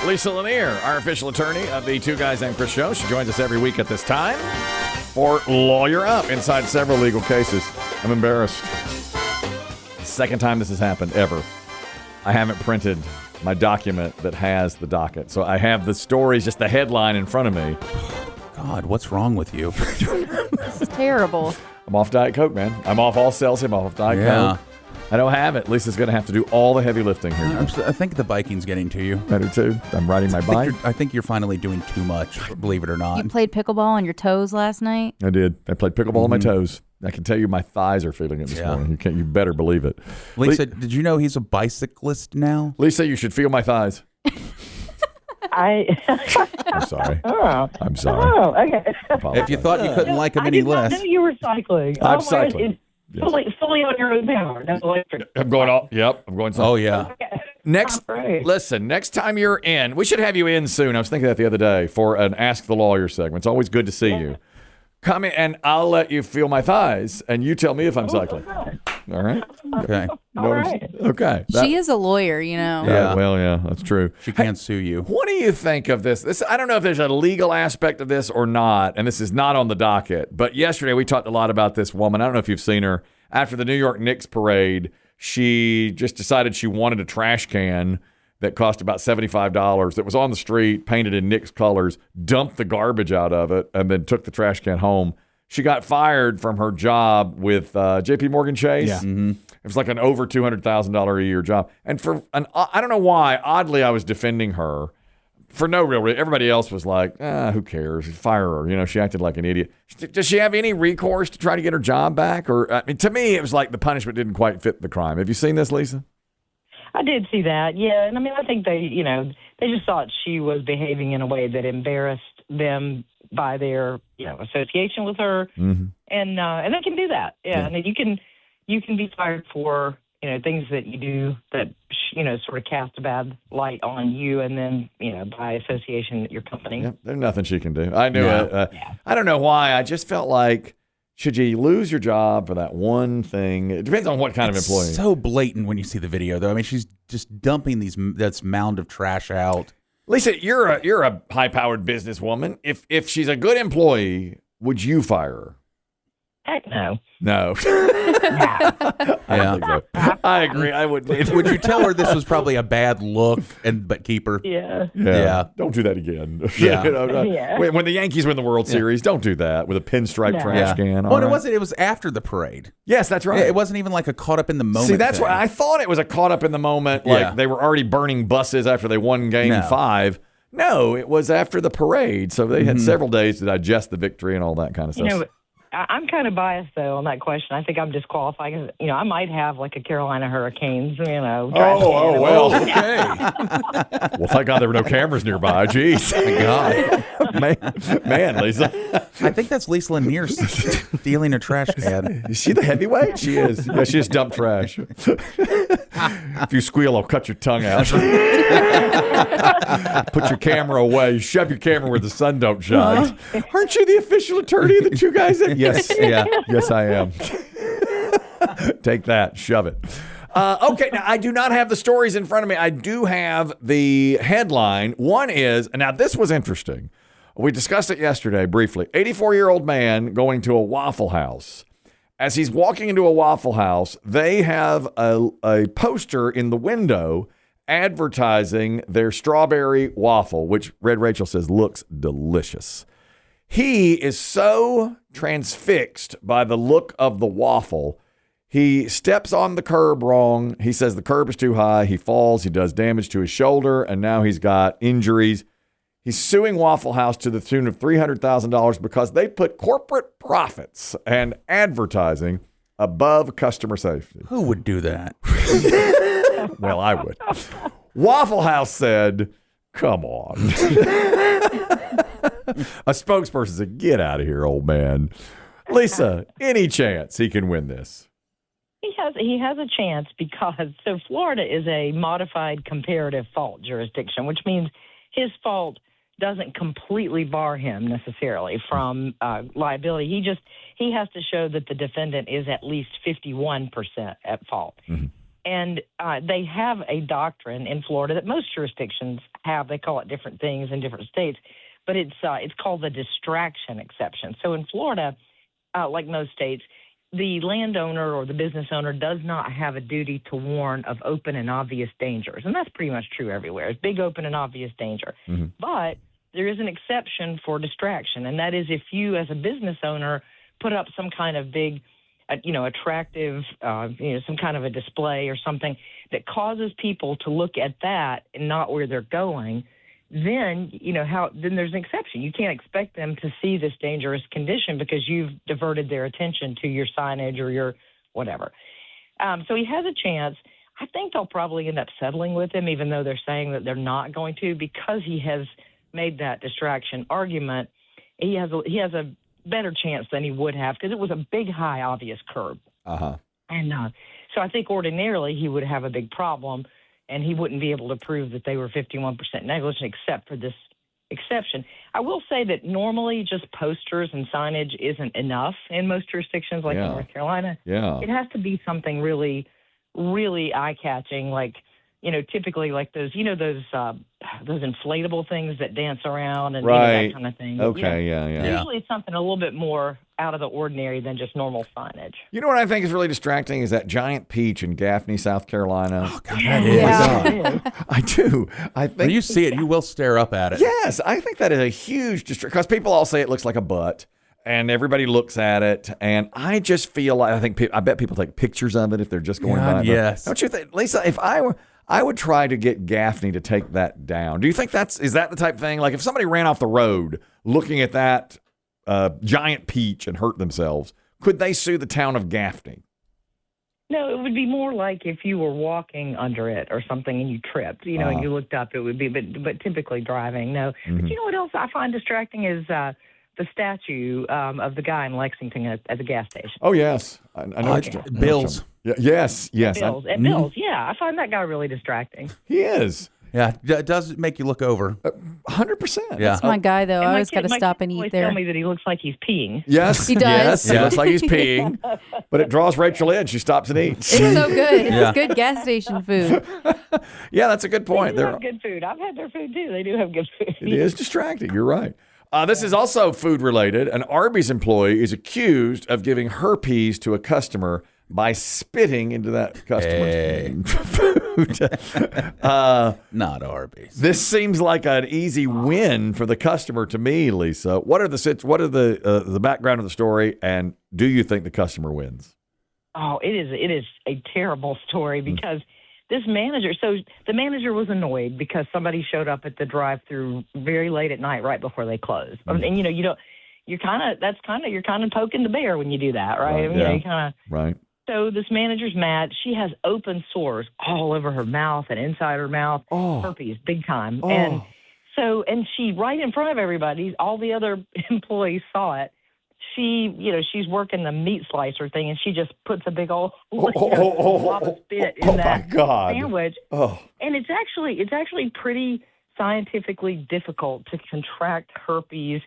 Lisa Lanier, our official attorney of the Two Guys Named Chris show. She joins us every week at this time for Lawyer Up inside several legal cases. I'm embarrassed. Second time this has happened ever. I haven't printed my document that has the docket. So I have the stories, just the headline in front of me. God, what's wrong with you? This is terrible. I'm off Diet Coke, man. I'm off all sales. I'm off Diet Coke. I don't have it. Lisa's going to have to do all the heavy lifting here. I think the biking's getting to you. I do too. I'm riding my bike. I think you're finally doing too much, believe it or not. You played pickleball on your toes last night? I did. I played pickleball on my toes. I can tell you my thighs are feeling it this morning. You better believe it. Lisa, did you know he's a bicyclist now? Lisa, you should feel my thighs. I'm sorry. Oh. I'm sorry. Oh, okay. If you thought you couldn't like him any less. I didn't know you were cycling. I'm cycling. Yes. Fully on your own power. No electric. I'm going off. Yep. I'm going. Oh, yeah. Okay. Listen, next time you're in, we should have you in soon. I was thinking that the other day for an Ask the Lawyer segment. It's always good to see you. Come in and I'll let you feel my thighs and you tell me if I'm cycling. Okay. All right? Okay. All right. Okay. She is a lawyer, you know. Yeah. Well, yeah, that's true. She can't sue you. What do you think of this? I don't know if there's a legal aspect of this or not, and this is not on the docket, but yesterday we talked a lot about this woman. I don't know if you've seen her. After the New York Knicks parade, she just decided she wanted a trash can that cost about $75 that was on the street, painted in Knicks colors, dumped the garbage out of it, and then took the trash can home. She got fired from her job with J.P. Morgan Chase. Yeah. Mm-hmm. It was like an over $200,000 a year job. And I don't know why, oddly, I was defending her for no real reason. Everybody else was like, who cares? Fire her. You know, she acted like an idiot. Does she have any recourse to try to get her job back? Or I mean, to me, it was like the punishment didn't quite fit the crime. Have you seen this, Lisa? I did see that, yeah. And I mean, I think they just thought she was behaving in a way that embarrassed them by their, association with her. Mm-hmm. And they can do that, yeah. And you can be fired for, things that you do that, sort of cast a bad light on you and then, by association your company. Yeah, there's nothing she can do. I knew it. I don't know why. I just felt like, should you lose your job for that one thing? It depends on what kind of employee. It's so blatant when you see the video, though. I mean, she's just dumping this mound of trash out. Lisa, you're a high-powered businesswoman. If she's a good employee, would you fire her? Heck no. No. Yeah. I agree. I wouldn't either. Would you tell her this was probably a bad look but keep her? Yeah. Don't do that again. Yeah. When the Yankees win the World Series, don't do that with a pinstripe trash can. Well, it wasn't. It was after the parade. Yes, that's right. It wasn't even like a caught up in the moment. See, that's thing. why I thought it was a caught up in the moment. Like they were already burning buses after they won Game 5. No, it was after the parade. So they had several days to digest the victory and all that kind of stuff. I'm kind of biased, though, on that question. I think I'm disqualified. I might have, like, a Carolina Hurricanes, well, okay. Well, thank God there were no cameras nearby. Jeez. Thank God. Man, Lisa. I think that's Lisa Lanier stealing a trash can. Is she the heavyweight? She is. Yeah, she just dumped trash. If you squeal, I'll cut your tongue out. Put your camera away. Shove your camera where the sun don't shine. Aren't you the official attorney of the Two Guys? Yes. Yeah. Yes, I am. Take that. Shove it. Okay, now I do not have the stories in front of me. I do have the headline. One is, now this was interesting. We discussed it yesterday briefly. 84-year-old man going to a Waffle House. As he's walking into a Waffle House, they have a poster in the window advertising their strawberry waffle, which Red Rachel says looks delicious. He is so transfixed by the look of the waffle. He steps on the curb wrong. He says the curb is too high. He falls. He does damage to his shoulder, and now he's got injuries. He's suing Waffle House to the tune of $300,000 because they put corporate profits and advertising above customer safety. Who would do that? Well, I would. Waffle House said, come on. A spokesperson said, get out of here, old man. Lisa, any chance he can win this? He has a chance because Florida is a modified comparative fault jurisdiction, which means his fault doesn't completely bar him necessarily from liability. He has to show that the defendant is at least 51% at fault. Mm-hmm. And they have a doctrine in Florida that most jurisdictions have. They call it different things in different states, but it's called the distraction exception. So in Florida, like most states, the landowner or the business owner does not have a duty to warn of open and obvious dangers. And that's pretty much true everywhere. It's big, open, and obvious danger. Mm-hmm. But there is an exception for distraction, and that is if you as a business owner put up some kind of big, attractive, some kind of a display or something that causes people to look at that and not where they're going, then then there's an exception. You can't expect them to see this dangerous condition because you've diverted their attention to your signage or your whatever. So he has a chance. I think they'll probably end up settling with him, even though they're saying that they're not going to, because he has made that distraction argument. He has a better chance than he would have because it was a big, high, obvious curb. Uh-huh. And so I think ordinarily he would have a big problem, and he wouldn't be able to prove that they were 51% negligent except for this exception. I will say that normally just posters and signage isn't enough in most jurisdictions, like in North Carolina. Yeah. It has to be something really, really eye-catching, like, typically like those inflatable things that dance around and that kind of thing. Okay, yeah. Usually it's something a little bit more out of the ordinary than just normal signage. You know what I think is really distracting is that giant peach in Gaffney, South Carolina. Oh, God, that is. Yeah. I do. I think When you see it, you will stare up at it. Yes, I think that is a huge distraction because people all say it looks like a butt, and everybody looks at it, and I just feel like I bet people take pictures of it if they're just going by. Yes. Don't you think, Lisa? If I would try to get Gaffney to take that down. Do you think is that the type of thing? Like if somebody ran off the road looking at that giant peach and hurt themselves, could they sue the town of Gaffney? No, it would be more like if you were walking under it or something and you tripped, and you looked up, it would be, but typically driving, no. Mm-hmm. But you know what else I find distracting is the statue of the guy in Lexington at the gas station. Oh, yes. I know what you're Bills. Yeah, yes. Bills, yeah. I find that guy really distracting. He is. Yeah, it does make you look over. 100%. Yeah. That's my guy, though. I always got to stop and eat there. Tell me that he looks like he's peeing. Yes, He does. Yes, Yeah. it looks like he's peeing, but it draws Rachel in. She stops and eats. It's so good. Yeah. It's good gas station food. Yeah, that's a good point. They do have good food. I've had their food too. They do have good food. It is distracting. You're right. This is also food related. An Arby's employee is accused of giving herpes to a customer by spitting into that customer's food. Not Arby's. This seems like an easy win for the customer to me, Lisa. What are the background of the story, and do you think the customer wins? Oh, it is a terrible story because this manager. So the manager was annoyed because somebody showed up at the drive-through very late at night, right before they closed. And you don't. You're kind of poking the bear when you do that, right? You kind of right. So this manager's mad. She has open sores all over her mouth and inside her mouth. Herpes, big time. Oh. And she, right in front of everybody, all the other employees saw it. She's working the meat slicer thing, and she just puts a big old blob of spit in that sandwich. Oh. And it's actually pretty scientifically difficult to contract herpes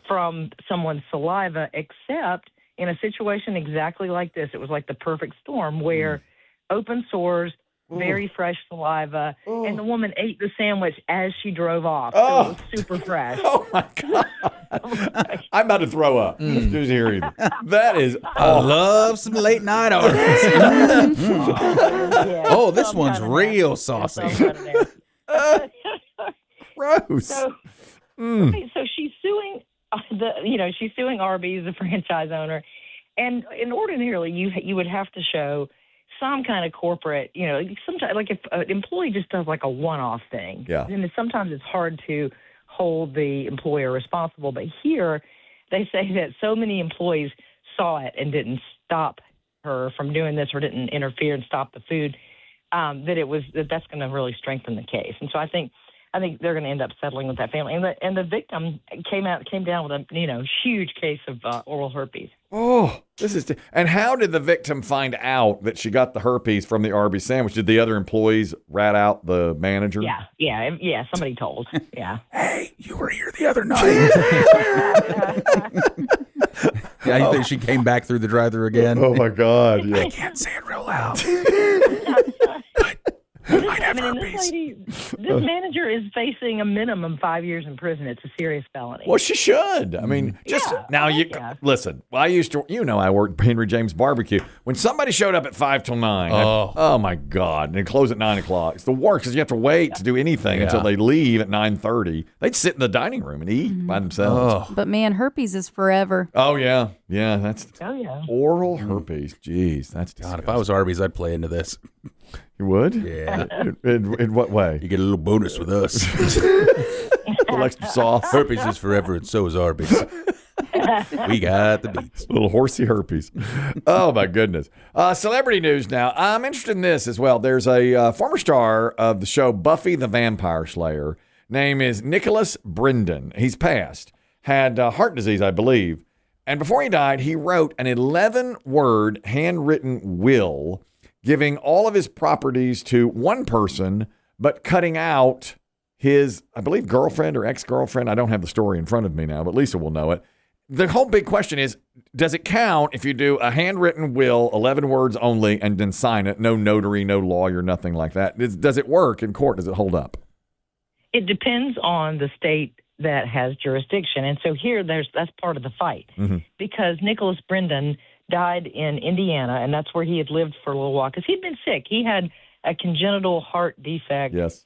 from someone's saliva, except in a situation exactly like this. It was like the perfect storm where open sores, very fresh saliva, and the woman ate the sandwich as she drove off. So it was super fresh. Oh, my God. I'm about to throw up. Just hearing that is I love some late night Arby's. Oh, this one's real saucy. gross. So she's suing she's suing Arby, the franchise owner, and ordinarily you would have to show some kind of corporate, sometimes like if an employee just does like a one-off thing, then sometimes it's hard to hold the employer responsible. But here they say that so many employees saw it and didn't stop her from doing this or didn't interfere and stop the food, that's going to really strengthen the case. And so I think they're going to end up settling with that family. And the victim came down with a huge case of oral herpes. Oh, and how did the victim find out that she got the herpes from the Arby sandwich? Did the other employees rat out the manager? Yeah. Somebody told. Yeah. Hey, you were here the other night. You think she came back through the drive-thru again? Oh my God! Yeah. I can't say it real loud. This manager is facing a minimum 5 years in prison. It's a serious felony. Well, she should. I mean, listen. I used to, I worked at Henry James Barbecue. When somebody showed up at 5 till 9, oh my God, and they close at 9 o'clock. It's the worst because you have to wait to do anything until they leave at 9:30. They'd sit in the dining room and eat by themselves. But man, herpes is forever. Oh yeah, that's yeah. Oral herpes. Jeez, that's disgusting. God, if I was Arby's, I'd play into this. You would? Yeah. In what way? You get a little bonus with us. A little extra sauce. Herpes is forever, and so is Arby's. We got the beats. A little horsey herpes. Oh, my goodness. Celebrity news now. I'm interested in this as well. There's a former star of the show Buffy the Vampire Slayer. Name is Nicholas Brendon. He's passed. Had heart disease, I believe. And before he died, he wrote an 11-word handwritten will giving all of his properties to one person, but cutting out his, I believe, girlfriend or ex-girlfriend. I don't have the story in front of me now, but Lisa will know it. The whole big question is, does it count if you do a handwritten will, 11 words only, and then sign it? No notary, no lawyer, nothing like that. Does it work in court? Does it hold up? It depends on the state that has jurisdiction. And so here, that's part of the fight. Because Nicholas Brendon died in Indiana, and that's where he had lived for a little while, because he'd been sick. He had a congenital heart defect. Yes.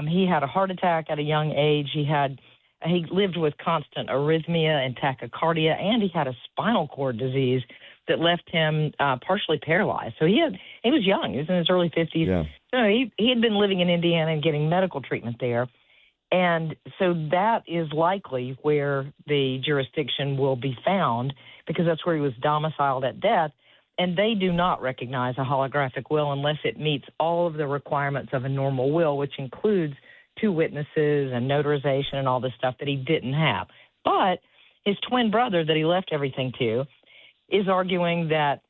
He had a heart attack at a young age. He lived with constant arrhythmia and tachycardia, and he had a spinal cord disease that left him partially paralyzed. So he was young. He was in his early 50s. Yeah. So he had been living in Indiana and getting medical treatment there. And so that is likely where the jurisdiction will be found, because that's where he was domiciled at death. And they do not recognize a holographic will unless it meets all of the requirements of a normal will, which includes 2 witnesses and notarization and all this stuff that he didn't have. But his twin brother that he left everything to is arguing that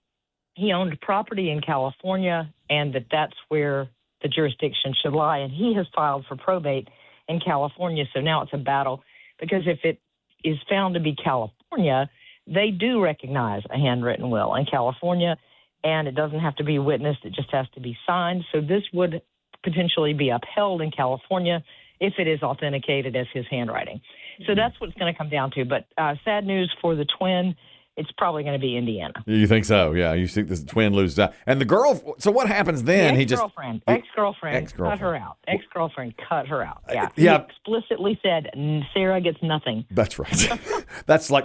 he owned property in California and that's where the jurisdiction should lie. And he has filed for probate in California. So now it's a battle, because if it is found to be California, they do recognize a handwritten will in California, and it doesn't have to be witnessed. It just has to be signed. So this would potentially be upheld in California if it is authenticated as his handwriting. So that's what it's going to come down to. But sad news for the twin. It's probably going to be Indiana. You think so? Yeah. You think this twin loses out. And the girl, so what happens then? Ex-girlfriend cut her out. Ex-girlfriend cut her out. Yeah. Yeah. He explicitly said Sarah gets nothing. That's right. That's like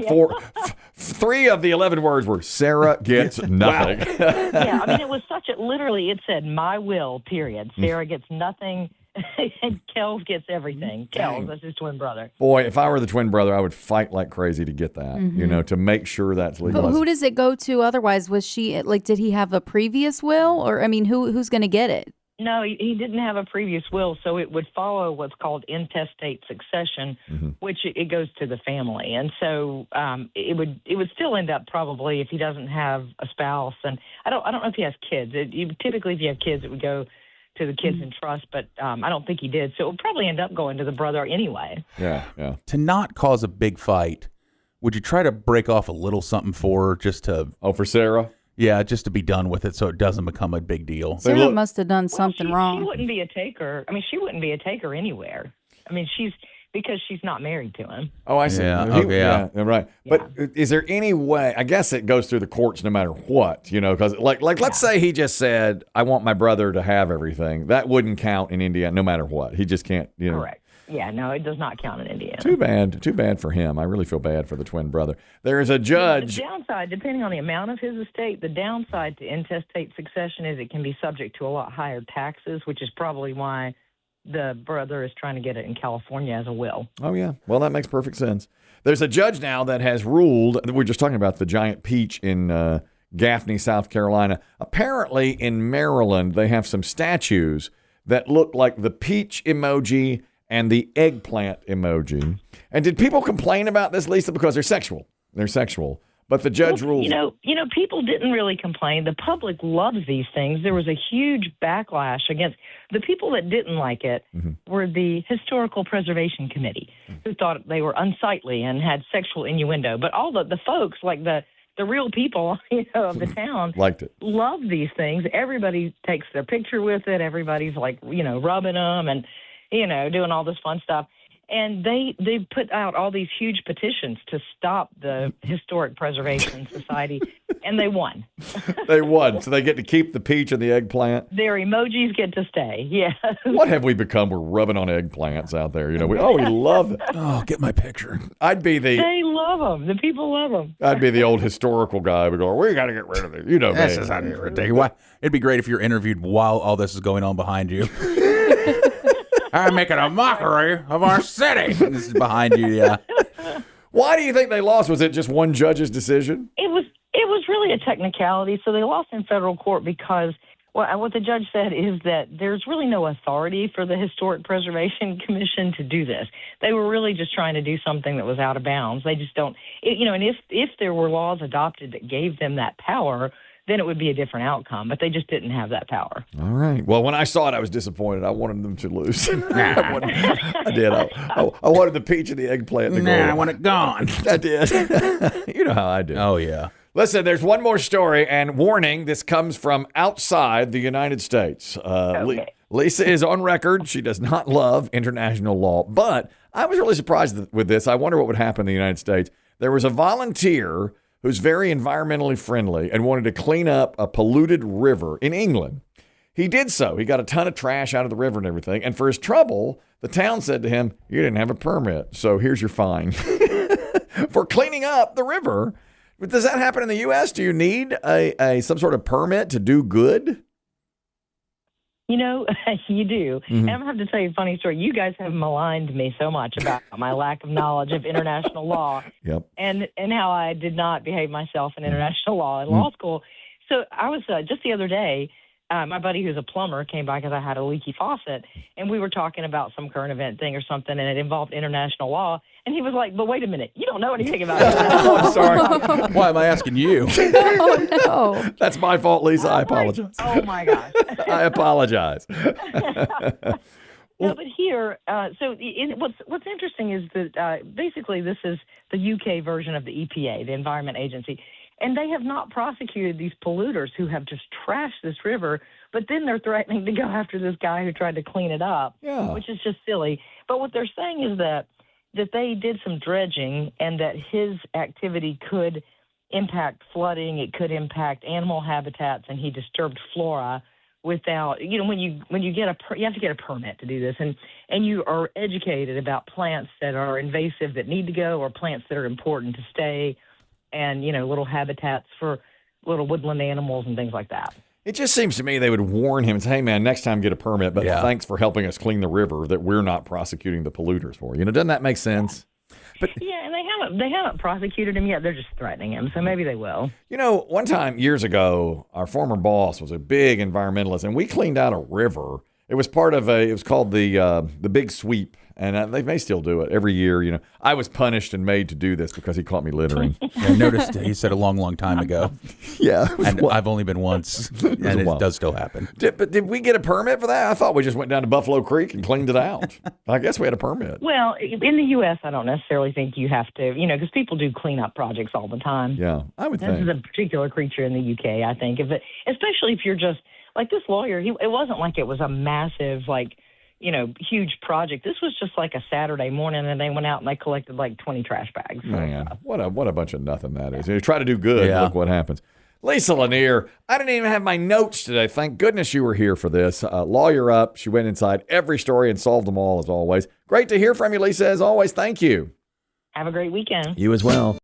3 of the 11 words were Sarah gets nothing. Yeah. I mean, it was literally, it said, my will, period. Sarah gets nothing. And Kells gets everything. Kells, that's his twin brother. Boy, if I were the twin brother, I would fight like crazy to get that, to make sure that's legal. But who does it go to otherwise? Was she, did he have a previous will? Or, I mean, who's going to get it? No, he didn't have a previous will, so it would follow what's called intestate succession, which it goes to the family. And so it would still end up probably, if he doesn't have a spouse, and I don't know if he has kids. Typically, if you have kids, it would go to the kids in trust, but I don't think he did. So it would probably end up going to the brother anyway. Yeah. To not cause a big fight, would you try to break off a little something for her just to... Oh, for Sarah? Yeah, just to be done with it so it doesn't become a big deal. Sarah must have done something wrong. She wouldn't be a taker. I mean, she wouldn't be a taker anywhere. I mean, because she's not married to him. Oh, I see. Yeah, right. Yeah. But is there any way, I guess it goes through the courts no matter what, because let's say he just said, I want my brother to have everything. That wouldn't count in Indiana no matter what. He just can't, Correct. Yeah, no, it does not count in Indiana. Too bad for him. I really feel bad for the twin brother. There is a judge. The downside, depending on the amount of his estate, the downside to intestate succession is it can be subject to a lot higher taxes, which is probably why the brother is trying to get it in California as a will. Oh, yeah. Well, that makes perfect sense. There's a judge now that has ruled, we're just talking about the giant peach in Gaffney, South Carolina. Apparently in Maryland, they have some statues that look like the peach emoji and the eggplant emoji. And did people complain about this, Lisa? Because they're sexual. But the judge ruled. People didn't really complain. The public loves these things. There was a huge backlash against the people that didn't like it. Were the Historical Preservation Committee, who thought they were unsightly and had sexual innuendo. But all the folks, like the the real people, of the town Liked it. love these things. Everybody takes their picture with it. Everybody's like, rubbing them and, doing all this fun stuff. And they put out all these huge petitions to stop the Historic Preservation Society, and they won. They won, so they get to keep the peach and the eggplant. Their emojis get to stay. Yes. What have we become? We're rubbing on eggplants out there. We love it. Oh, get my picture. They love them. The people love them. I'd be the old historical guy. We go, we got to get rid of it. This is ridiculous. It'd be great if you're interviewed while all this is going on behind you. I'm making a mockery of our city. This is behind you, yeah. Why do you think they lost? Was it just one judge's decision? It was really a technicality. So they lost in federal court because what the judge said is that there's really no authority for the Historic Preservation Commission to do this. They were really just trying to do something that was out of bounds. They just don't, and if there were laws adopted that gave them that power, then it would be a different outcome. But they just didn't have that power. All right. Well, when I saw it, I was disappointed. I wanted them to lose. I did. I wanted the peach and the eggplant to go. I want it gone. I did. You know how I do. Oh, yeah. Listen, there's one more story, and warning, this comes from outside the United States. Okay. Lisa is on record. She does not love international law, but I was really surprised with this. I wonder what would happen in the United States. There was a volunteer who's very environmentally friendly and wanted to clean up a polluted river in England. He did so. He got a ton of trash out of the river and everything, and for his trouble, the town said to him, you didn't have a permit, so here's your fine for cleaning up the river. Does that happen in the U.S.? Do you need some sort of permit to do good? You do. Mm-hmm. And I'm going to have to tell you a funny story. You guys have maligned me so much about my lack of knowledge of international law. Yep. And how I did not behave myself in international law in law school. So I was just the other day, my buddy who's a plumber came by because I had a leaky faucet, and we were talking about some current event thing or something, and it involved international law. And he was like, but wait a minute, you don't know anything about it. Oh, I'm sorry. Why am I asking you? Oh, no. That's my fault, Lisa. I apologize. Oh, my gosh. I apologize. No, but here, what's interesting is that basically this is the UK version of the EPA, the Environment Agency, and they have not prosecuted these polluters who have just trashed this river, but then they're threatening to go after this guy who tried to clean it up, which is just silly. But what they're saying is that they did some dredging and that his activity could impact flooding, it could impact animal habitats, and he disturbed flora without, when you get you have to get a permit to do this, and you are educated about plants that are invasive that need to go or plants that are important to stay, and little habitats for little woodland animals and things like that. It just seems to me they would warn him and say, hey, man, next time get a permit, but thanks for helping us clean the river that we're not prosecuting the polluters for. Doesn't that make sense? But and they haven't prosecuted him yet. They're just threatening him, so maybe they will. One time years ago, our former boss was a big environmentalist, and we cleaned out a river. It was part of it was called the Big Sweep, and they may still do it every year. I was punished and made to do this because he caught me littering. I noticed he said a long, long time ago. Yeah. And I've only been once, and it does still happen. But did we get a permit for that? I thought we just went down to Buffalo Creek and cleaned it out. I guess we had a permit. Well, in the U.S., I don't necessarily think you have to, because people do cleanup projects all the time. Yeah, I would think. This is a particular creature in the U.K., I think. Especially if you're just, like this lawyer, it wasn't like it was a massive, huge project. This was just like a Saturday morning, and they went out and they collected 20 trash bags. Man, what a bunch of nothing that is. You try to do good, look what happens. Lisa Lanier, I didn't even have my notes today. Thank goodness you were here for this. Lawyer up. She went inside every story and solved them all, as always. Great to hear from you, Lisa, as always. Thank you. Have a great weekend. You as well.